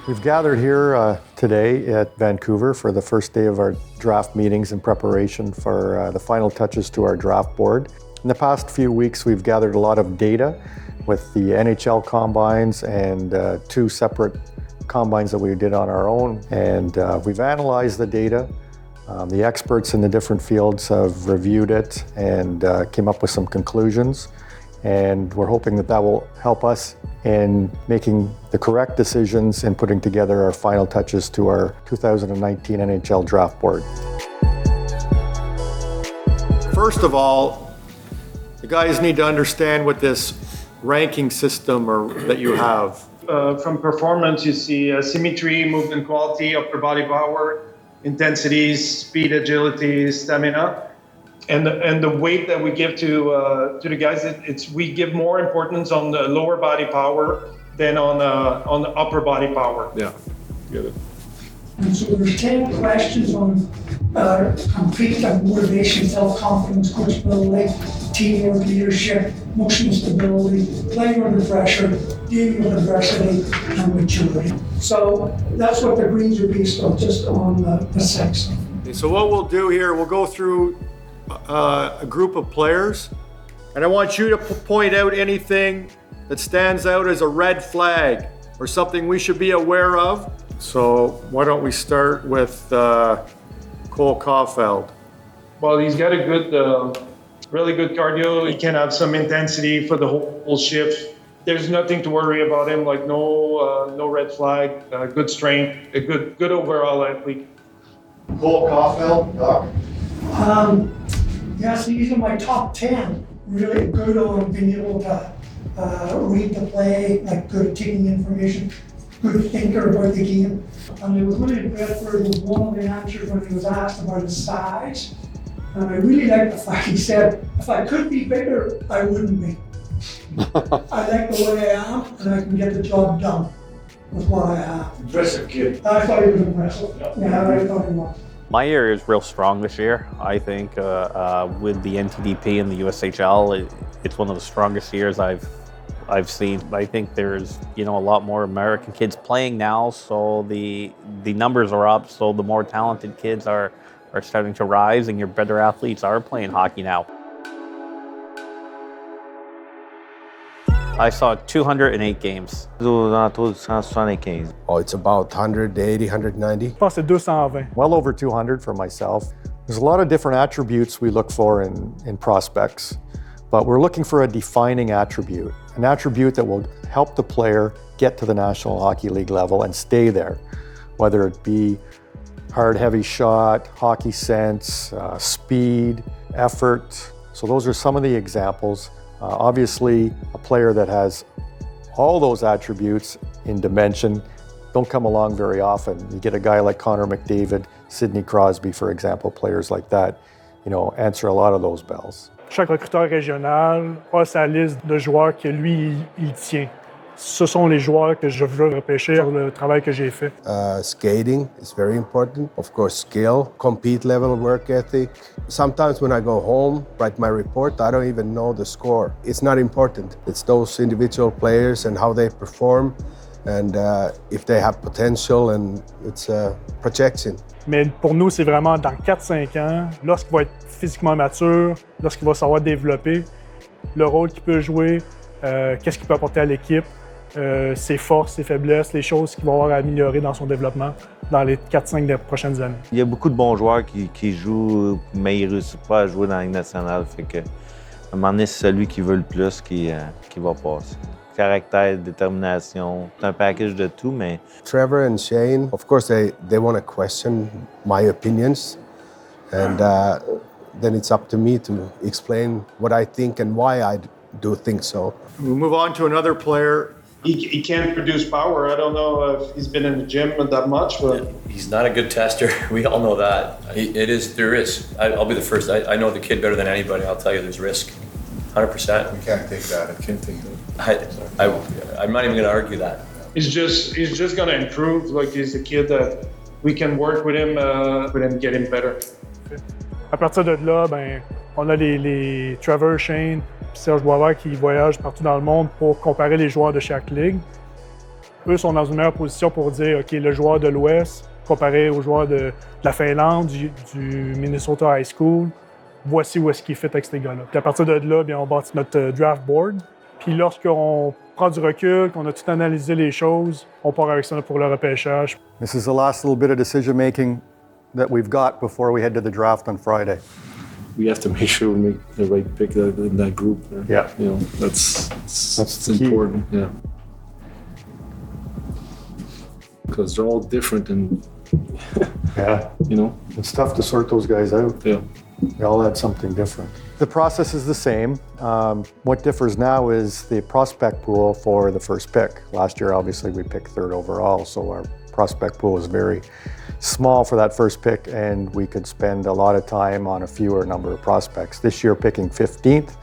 We've gathered here today at Vancouver for the first day of our draft meetings in preparation for the final touches to our draft board. In the past few weeks, we've gathered a lot of data with the NHL combines and two separate combines that we did on our own. And we've analyzed the data. The experts in the different fields have reviewed it and came up with some conclusions. And we're hoping that that will help us in making the correct decisions and putting together our final touches to our 2019 NHL Draft board. First of all, the guys need to understand what this ranking system that you have. From performance, you see symmetry, movement quality, upper body power, intensities, speed, agility, stamina. And the weight that we give to the guys, we give more importance on the lower body power than on the upper body power. Yeah, get it. And so there's 10 questions on complete motivation, self-confidence, coachability, teamwork, leadership, emotional stability, playing under pressure, dealing with adversity, and maturity. So that's what the greens are based on, just on the sex. So what we'll do here, we'll go through a group of players, and I want you to point out anything that stands out as a red flag or something we should be aware of. So why don't we start with Cole Caulfield? Well, he's got a good, really good cardio. He can have some intensity for the whole shift. There's nothing to worry about him, like no red flag, good strength, a good overall athlete. Cole Caulfield, Doc? Yes, he's in my top 10. Really good on being able to read the play, like good at taking information, good thinker about the game. And I was really impressed with one of the answers when he was asked about his size. And I really liked the fact he said, if I could be bigger, I wouldn't be. I like the way I am, and I can get the job done with what I have. Impressive kid. I thought he was impressive. Yeah, I thought he was. My area is real strong this year. I think with the NTDP and the USHL, it's one of the strongest years I've seen. I think there's a lot more American kids playing now, so the numbers are up. So the more talented kids are starting to rise, and your better athletes are playing hockey now. I saw 208 games. Oh, it's about 180, 190. Je pense que c'est 220. Well over 200 for myself. There's a lot of different attributes we look for in prospects, but we're looking for a defining attribute, an attribute that will help the player get to the National Hockey League level and stay there, whether it be hard, heavy shot, hockey sense, speed, effort. So those are some of the examples. Obviously, a player that has all those attributes in dimension don't come along very often. You get a guy like Connor McDavid, Sidney Crosby, for example, players like that, answer a lot of those bells. Chaque recruteur régional a sa liste de joueurs que lui, il tient. Ce sont les joueurs que je veux repêcher sur le travail que j'ai fait. Skating is very important. Of course, skill, compete level, work ethic. Sometimes when I go home, write my report, I don't even know the score. It's not important. It's those individual players and how they perform and if they have potential, and it's a projection. Mais pour nous, c'est vraiment dans 4-5 ans, lorsqu'il va être physiquement mature, lorsqu'il va savoir développer, le rôle qu'il peut jouer, qu'est-ce qu'il peut apporter à l'équipe, ses forces, ses faiblesses, les choses qu'il va avoir à améliorer dans son développement dans les 4-5 prochaines années. Il y a beaucoup de bons joueurs qui jouent, mais ils ne réussissent pas à jouer dans la Ligue nationale. Fait que, à un moment donné, c'est celui qui veut le plus qui va passer. Caractère, détermination, c'est un package de tout, mais... Trevor and Shane, of course, they want to question my opinions, and then it's up to me to explain what I think and why I do think so. We'll move on to another player. He can't produce power. I don't know if he's been in the gym that much, but he's not a good tester. We all know that. There is. I'll be the first. I know the kid better than anybody. I'll tell you, there's risk. 100%. We can't take that. I can't take that. I'm not even going to argue that. He's just going to improve. Like, he's a kid that we can work with him and get him better. À partir de là, on a les Trevor, Shane, Serge Boisvert qui voyagent partout dans le monde pour comparer les joueurs de chaque ligue. eux sont dans une meilleure position pour dire, OK, le joueur de l'Ouest, comparé au joueur de la Finlande, du Minnesota High School, voici où est-ce qu'il fit avec ces gars-là. Puis à partir de là, bien, on bâtit notre draft board. Puis lorsqu'on prend du recul, qu'on a tout analysé les choses, on part avec ça pour le repêchage. This is the last little bit of decision-making that we've got before we head to the draft on Friday. We have to make sure we make the right pick in that group. Yeah. You know, that's the key. important. Yeah. Because they're all different and, Yeah. you know, It's tough to sort those guys out. yeah. They all had something different. The process is the same. What differs now is the prospect pool for the first pick. Last year, obviously, we picked third overall, so our prospect pool was very small for that first pick, and we could spend a lot of time on a fewer number of prospects. This year, picking 15th,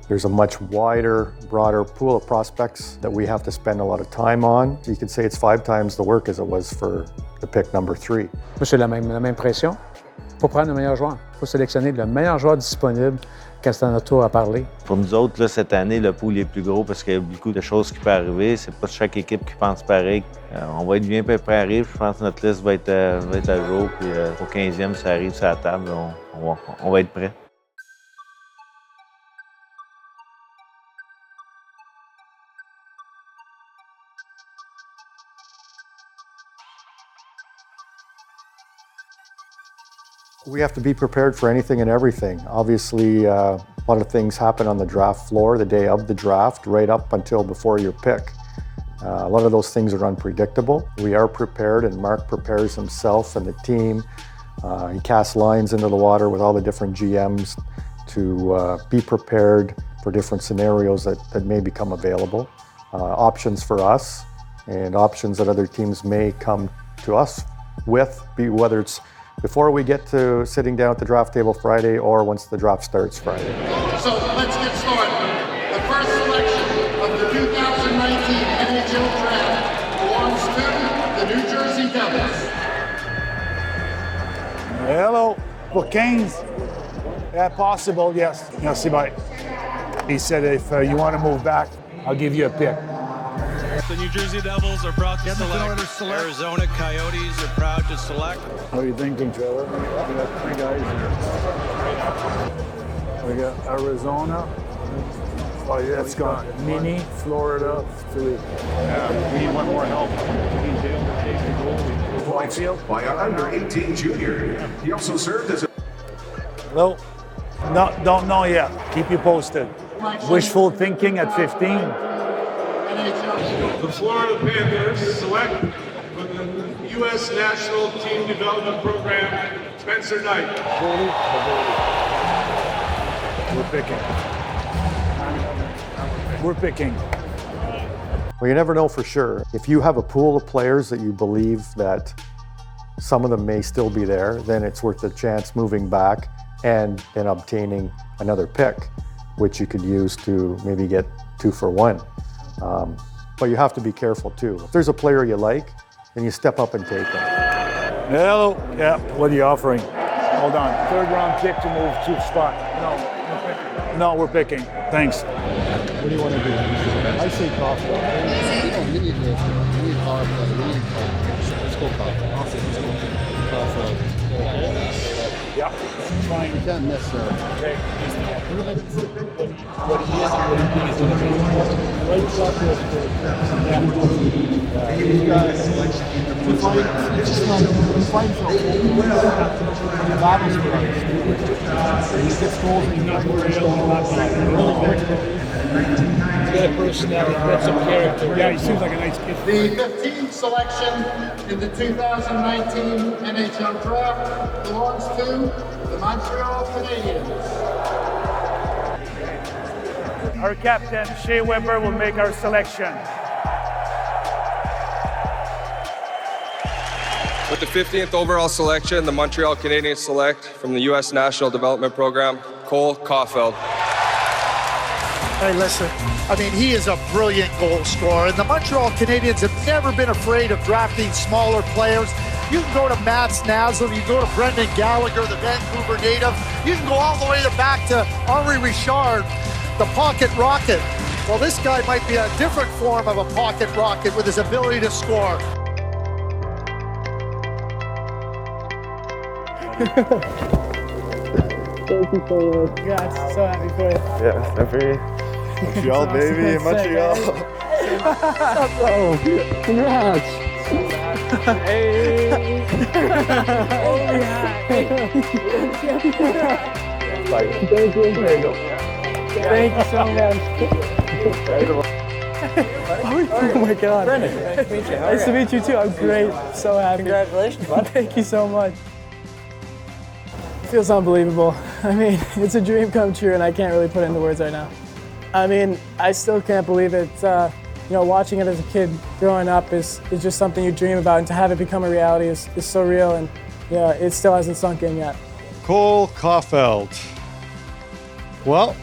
there's a much wider, broader pool of prospects that we have to spend a lot of time on. You could say it's 5 times the work as it was for the pick number 3. Moi, c'est la même pression. Il faut prendre le meilleur joueur. Il faut sélectionner le meilleur joueur disponible quand c'est à notre tour à parler. Pour nous autres, là, cette année, le pool est plus gros parce qu'il y a beaucoup de choses qui peuvent arriver. C'est pas chaque équipe qui pense pareil. On va être bien préparés. Je pense que notre liste va être à jour. Puis au 15e, ça arrive sur la table. On va être prêts. We have to be prepared for anything and everything. Obviously, a lot of things happen on the draft floor the day of the draft, right up until before your pick. A lot of those things are unpredictable. We are prepared, and Mark prepares himself and the team. He casts lines into the water with all the different GMs to be prepared for different scenarios that may become available. Options for us and options that other teams may come to us with, whether it's before we get to sitting down at the draft table Friday or once the draft starts Friday. So let's get started. The first selection of the 2019 NHL Draft belongs to the New Jersey Devils. Hello, for Keynes. Yeah, possible, yes. Merci, bye. He said if you want to move back, I'll give you a pick. The New Jersey Devils are proud to select. Arizona Coyotes are proud to select. What are you thinking, Trevor? We got 3 guys here. We got Arizona. Oh, yeah, it's gone. Mini, Florida, 3. Yeah, we need one more help. We need Dale to take the goal. Whitefield? By an under-18 junior. He also served as a... No, don't know yet. Keep you posted. Wishful thinking at 15. The Florida Panthers select for the U.S. National Team Development Program, Spencer Knight. We're picking. Well, you never know for sure. If you have a pool of players that you believe that some of them may still be there, then it's worth the chance moving back and then obtaining another pick, which you could use to maybe get 2 for 1. But you have to be careful too. If there's a player you like, then you step up and take them. Hello. Yeah, what are you offering? Hold on. 3rd round pick to move to spot. No, we're picking. Thanks. What do you want to do? I say coffee. We need coffee. Let's go coffee. Yeah. Fine. We can't miss Okay. what he is and what he thinks is going to be. Right shot to He's got a selection in the first round. It's just not we find for battles for us. He gets goals and he's not He's got a personality, he's got some character. Yeah, he seems like a nice kid. The 15th selection in the 2019 NHL Draft belongs to the Montreal Canadiens. Our captain, Shea Weber, will make our selection. With the 15th overall selection, the Montreal Canadiens select from the U.S. National Development Program, Cole Caulfield. Hey, listen, I mean, he is a brilliant goal scorer, and the Montreal Canadiens have never been afraid of drafting smaller players. You can go to Mats Naslund, you can go to Brendan Gallagher, the Vancouver native. You can go all the way back to Henri Richard, the pocket rocket. Well, this guy might be a different form of a pocket rocket with his ability to score. Thank you so much. Congrats. So happy for you. Yeah, I'm for you. Montreal, baby, Montreal. Oh, congrats. Hey. Holy hat. Thank you. Thank you so much. Oh my God. Brendan, nice to meet you. Nice to meet you too. I'm great. So happy. Congratulations, bud. Thank you so much. It feels unbelievable. I mean, it's a dream come true, and I can't really put it into words right now. I mean, I still can't believe it. You know, watching it as a kid growing up is just something you dream about, and to have it become a reality is so real, and yeah, it still hasn't sunk in yet. Cole Caulfield. Well,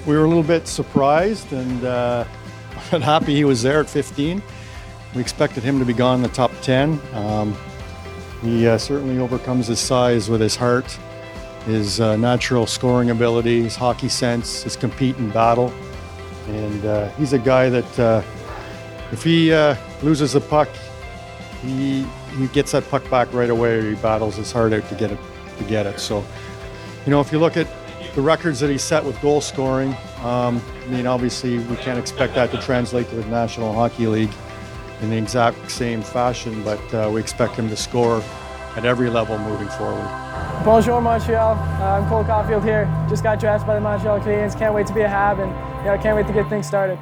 we were a little bit surprised and happy he was there at 15. We expected him to be gone in the top 10. He certainly overcomes his size with his heart, his natural scoring ability, his hockey sense, his compete and battle. And he's a guy that if he loses the puck, he gets that puck back right away, or he battles his heart out to get it. So, you know, if you look at the records that he set with goal scoring, I mean, obviously we can't expect that to translate to the National Hockey League in the exact same fashion, but we expect him to score at every level moving forward. Bonjour, Montreal. I'm Cole Caulfield here. Just got drafted by the Montreal Canadiens. Can't wait to be a Hab, and can't wait to get things started.